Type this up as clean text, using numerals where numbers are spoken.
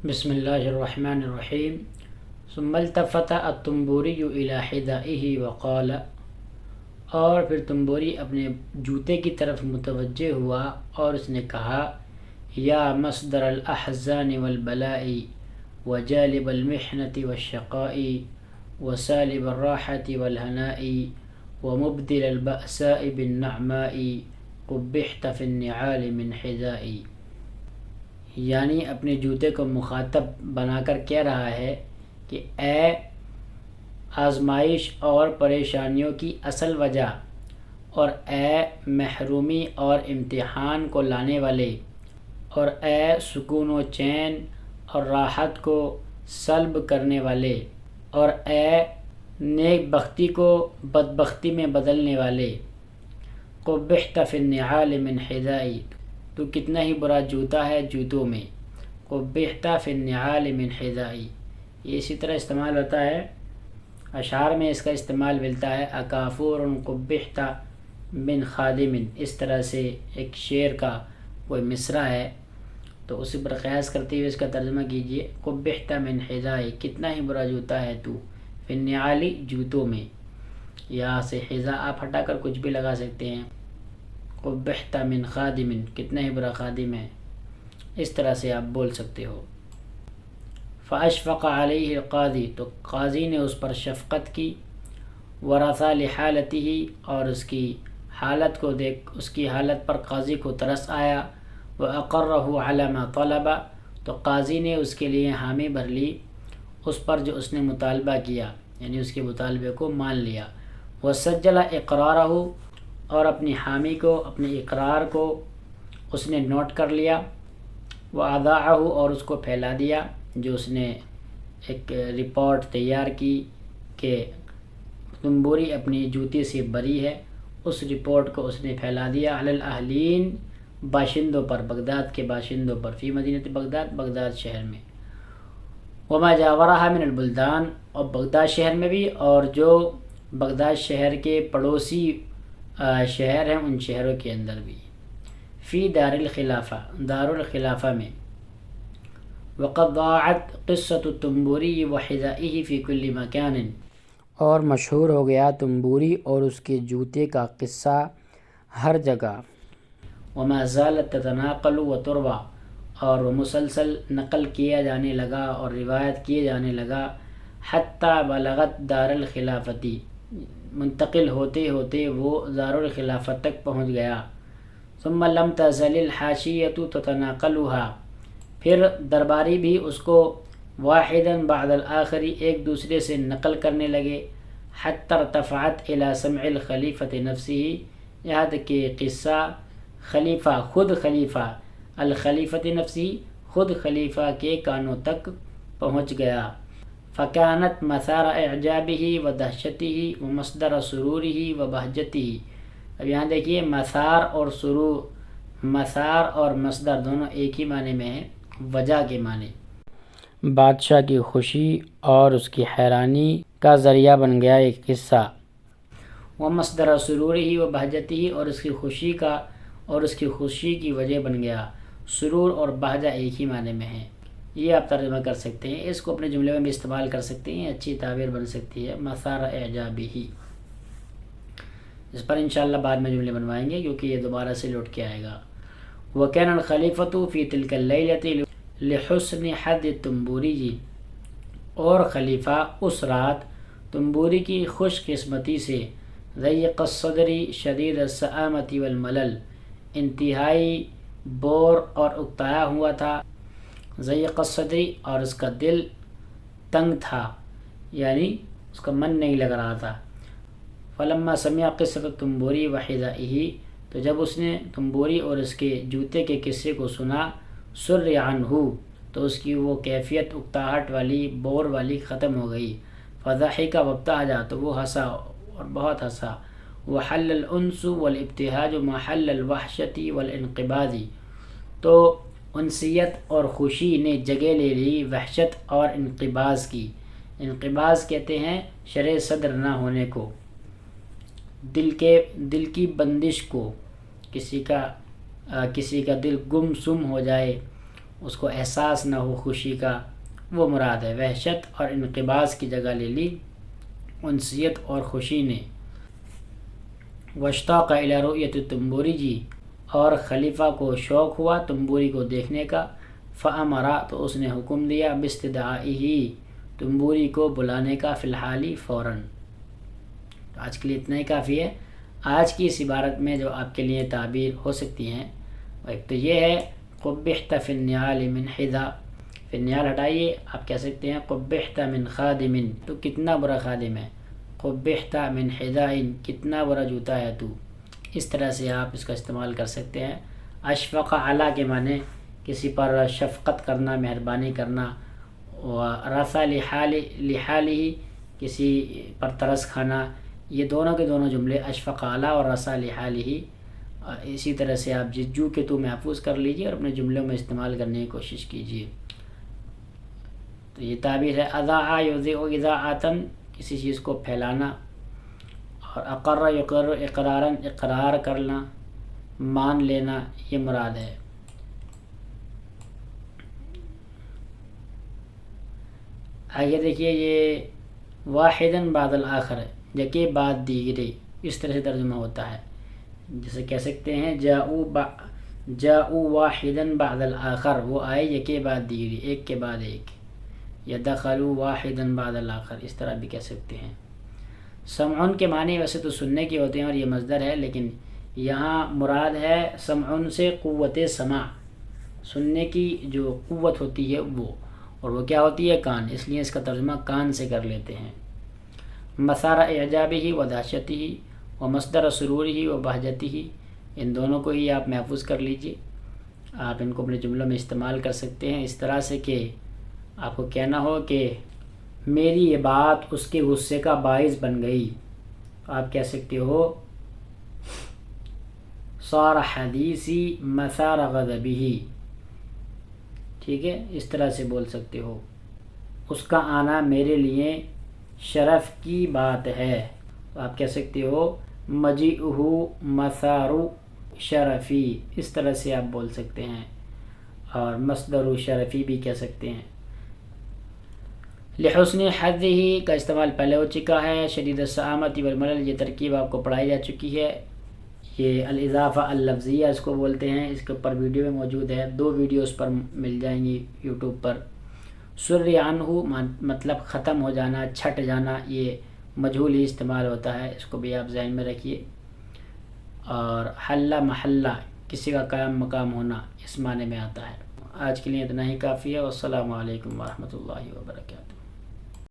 بسم اللہ الرحمن الرحیم ثم التفت التنبوری الی حذائہ وقال، اور پھر تنبوری اپنے جوتے کی طرف متوجہ ہوا اور اس نے کہا، یا مصدر الاحزان والبلاء وجالب المحنة والشقاء وسالب الراحة والهناء ومبدل البأساء بالنعماء قبحت في النعال من حذائي، یعنی اپنے جوتے کو مخاطب بنا کر کہہ رہا ہے کہ اے آزمائش اور پریشانیوں کی اصل وجہ، اور اے محرومی اور امتحان کو لانے والے، اور اے سکون و چین اور راحت کو سلب کرنے والے، اور اے نیک بختی کو بدبختی میں بدلنے والے، قبحت فی النعال من حذائی، تو کتنا ہی برا جوتا ہے جوتوں میں، قبحت فی النعال من حذائی، یہ اسی طرح استعمال ہوتا ہے، اشعار میں اس کا استعمال ملتا ہے، اکافور قبحت من خادم، اس طرح سے ایک شعر کا کوئی مصرع ہے، تو اسی پر قیاس کرتے ہوئے اس کا ترجمہ کیجئے، قبحت من حذائی، کتنا ہی برا جوتا ہے تو، فی النعال، جوتوں میں، یہاں سے حذا آپ ہٹا کر کچھ بھی لگا سکتے ہیں، قبحت من خادم، کتنا ہی برا خادم ہے، اس طرح سے آپ بول سکتے ہو۔ فاشفق علیہ القاضی، تو قاضی نے اس پر شفقت کی، ورثا لحالتہ، اور اس کی حالت کو دیکھ، اس کی حالت پر قاضی کو ترس آیا، واقرہ علی ما طلب، تو قاضی نے اس کے لیے حامی بھر لی اس پر جو اس نے مطالبہ کیا، یعنی اس کے مطالبے کو مان لیا، وسجل اقرارہ، اور اپنی حامی کو، اپنے اقرار کو اس نے نوٹ کر لیا، وَأَذَاعَهُ، اور اس کو پھیلا دیا، جو اس نے ایک رپورٹ تیار کی کہ تنبوری اپنی جوتی سے بری ہے، اس رپورٹ کو اس نے پھیلا دیا، علی الاہلین، باشندوں پر، بغداد کے باشندوں پر، فی مدینہ بغداد، بغداد شہر میں، وما جاورها من البلدان، اور بغداد شہر میں بھی، اور جو بغداد شہر کے پڑوسی شہر ہیں ان شہروں کے اندر بھی، فی دار الخلافہ، دار الخلافہ میں، وقد ضاعت قصة التنبوری وحذائه فی کل مکان، اور مشہور ہو گیا تنبوری اور اس کے جوتے کا قصہ ہر جگہ، وما زالت تتناقل وتروى، اور وہ مسلسل نقل کیا جانے لگا اور روایت کیے جانے لگا، حتی بلغت دار الخلافتی، منتقل ہوتے ہوتے وہ دار الخلافت تک پہنچ گیا، ثم لم تزل الحاشیۃ تتناقلها، پھر درباری بھی اس کو واحدا بعد الآخر، ایک دوسرے سے نقل کرنے لگے، حتی ارتفعت الى سمع الخلیفۃ نفسہ، یہاں تک کہ قصہ خلیفہ، خود خلیفہ، الخلیفۃ نفسی، خود خلیفہ کے کانوں تک پہنچ گیا، فکانت مثار اعجابہ و دہشتہ و مصدر سرورہ و بہجتہ، اب یہاں دیکھیے مثار اور سرور، مثار اور مصدر دونوں ایک ہی معنی میں ہیں، وجہ کے معنی، بادشاہ کی خوشی اور اس کی حیرانی کا ذریعہ بن گیا ایک قصہ، وہ مصدر سرورہ و بہجتہ، اور اس کی خوشی کا، اور اس کی خوشی کی وجہ بن گیا، سرور اور بہجہ ایک ہی معنی میں ہیں، یہ آپ ترجمہ کر سکتے ہیں، اس کو اپنے جملے میں بھی استعمال کر سکتے ہیں، اچھی تعبیر بن سکتی ہے، مثار اعجابہ، اس پر انشاءاللہ بعد میں جملے بنوائیں گے کیونکہ یہ دوبارہ سے لوٹ کے آئے گا۔ وَكَانَ الْخَلِيفَةُ فِي تِلْكَ اللَّيْلَةِ لِحُسْنِ حَظِّ التُّنبُورِيِّ، اور خلیفہ اس رات تنبوری کی خوش قسمتی سے، ضیق الصدر شدید السآمة والملل، انتہائی بور اور اکتایا ہوا تھا، ضیق الصدر، اور اس کا دل تنگ تھا، یعنی اس کا من نہیں لگ رہا تھا، فلما سمع قصة التنبوری وحذائہ، تو جب اس نے تنبوری اور اس کے جوتے کے قصے کو سنا، سر عنہ، تو اس کی وہ کیفیت اکتاہٹ والی، بور والی ختم ہو گئی، فضحک وابتہج، تو وہ ہنسا اور بہت ہنسا، وحل الانس والابتہاج محل الوحشۃ والانقباض، تو انسیت اور خوشی نے جگہ لے لی وحشت اور انقباض کی، انقباض کہتے ہیں شرح صدر نہ ہونے کو، دل کی بندش کو، کسی کا دل گم سم ہو جائے، اس کو احساس نہ ہو خوشی کا، وہ مراد ہے۔ وحشت اور انقباض کی جگہ لے لی انسیت اور خوشی نے۔ واشتاق الی رؤیت التنبوری، اور خلیفہ کو شوق ہوا تنبوری کو دیکھنے کا، فامر، تو اس نے حکم دیا، باستدعائہ، تنبوری کو بلانے کا، فی الحال، فوراً۔ آج کے لیے اتنا ہی کافی ہے۔ آج کی اس عبارت میں جو آپ کے لیے تعبیر ہو سکتی ہیں، ایک تو یہ ہے قبحت فی النعال من حذا، فی النعال ہٹائیے، آپ کہہ سکتے ہیں قبحت من خادم، تو کتنا برا خادم ہے، قبحت من حذاء، کتنا برا جوتا ہے تو۔ اس طرح سے آپ اس کا استعمال کر سکتے ہیں۔ اشفق علی کے معنی کسی پر شفقت کرنا، مہربانی کرنا، ورثا لحالہ، کسی پر ترس کھانا، یہ دونوں کے دونوں جملے اشفق علی اور رثا لحالہ، اسی طرح سے آپ جو کے تو محفوظ کر لیجئے اور اپنے جملوں میں استعمال کرنے کی کوشش کیجئے۔ تو یہ تعبیر ہے اذاع یذیع اذاعۃ، کسی چیز کو پھیلانا، اور اقر یقر اقرارا، اقرار کرنا، مان لینا، یہ مراد ہے۔ آگے دیکھیے، یہ واحداً بعد الآخر، یکے بعد دیگرے، اس طرح سے ترجمہ ہوتا ہے۔ جیسے کہہ سکتے ہیں جاؤ واحداً بعد الآخر، وہ آئے یکے بعد دیگری، ایک کے بعد ایک، یا دخلوا واحداً بعد الآخر، اس طرح بھی کہہ سکتے ہیں۔ سمعن کے معنی ویسے تو سننے کے ہوتے ہیں اور یہ مصدر ہے، لیکن یہاں مراد ہے سمعن سے قوت سماع، سننے کی جو قوت ہوتی ہے وہ، اور وہ کیا ہوتی ہے؟ کان، اس لیے اس کا ترجمہ کان سے کر لیتے ہیں۔ مسار اعجابہ و دہشتہ و مصدر سرورہ و بہجتہ، ان دونوں کو ہی آپ محفوظ کر لیجئے، آپ ان کو اپنے جملوں میں استعمال کر سکتے ہیں اس طرح سے کہ آپ کو کہنا ہو کہ میری یہ بات اس کے غصے کا باعث بن گئی، آپ کہہ سکتے ہو صار حدیثی مثار غضبہ، ٹھیک ہے، اس طرح سے بول سکتے ہو۔ اس کا آنا میرے لیے شرف کی بات ہے، تو آپ کہہ سکتے ہو مجیئہ مثار شرفی، اس طرح سے آپ بول سکتے ہیں، اور مصدر شرفی بھی کہہ سکتے ہیں۔ لحسن حظہ کا استعمال پہلے ہو چکا ہے۔ شدید السآمۃ والملل، یہ ترکیب آپ کو پڑھائی جا چکی ہے۔ یہ الاضافہ اللفظیہ اس کو بولتے ہیں، اس کے اوپر ویڈیو میں موجود ہے، 2 ویڈیوز پر مل جائیں گی یوٹیوب پر۔ سر عنہ مطلب ختم ہو جانا، چھٹ جانا، یہ مجہول ہی استعمال ہوتا ہے، اس کو بھی آپ ذہن میں رکھیے۔ اور حل محلہ، کسی کا قیام مقام ہونا، اس معنی میں آتا ہے۔ آج کے لیے اتنا ہی کافی ہے، والسلام علیکم ورحمۃ اللہ وبرکاتہ۔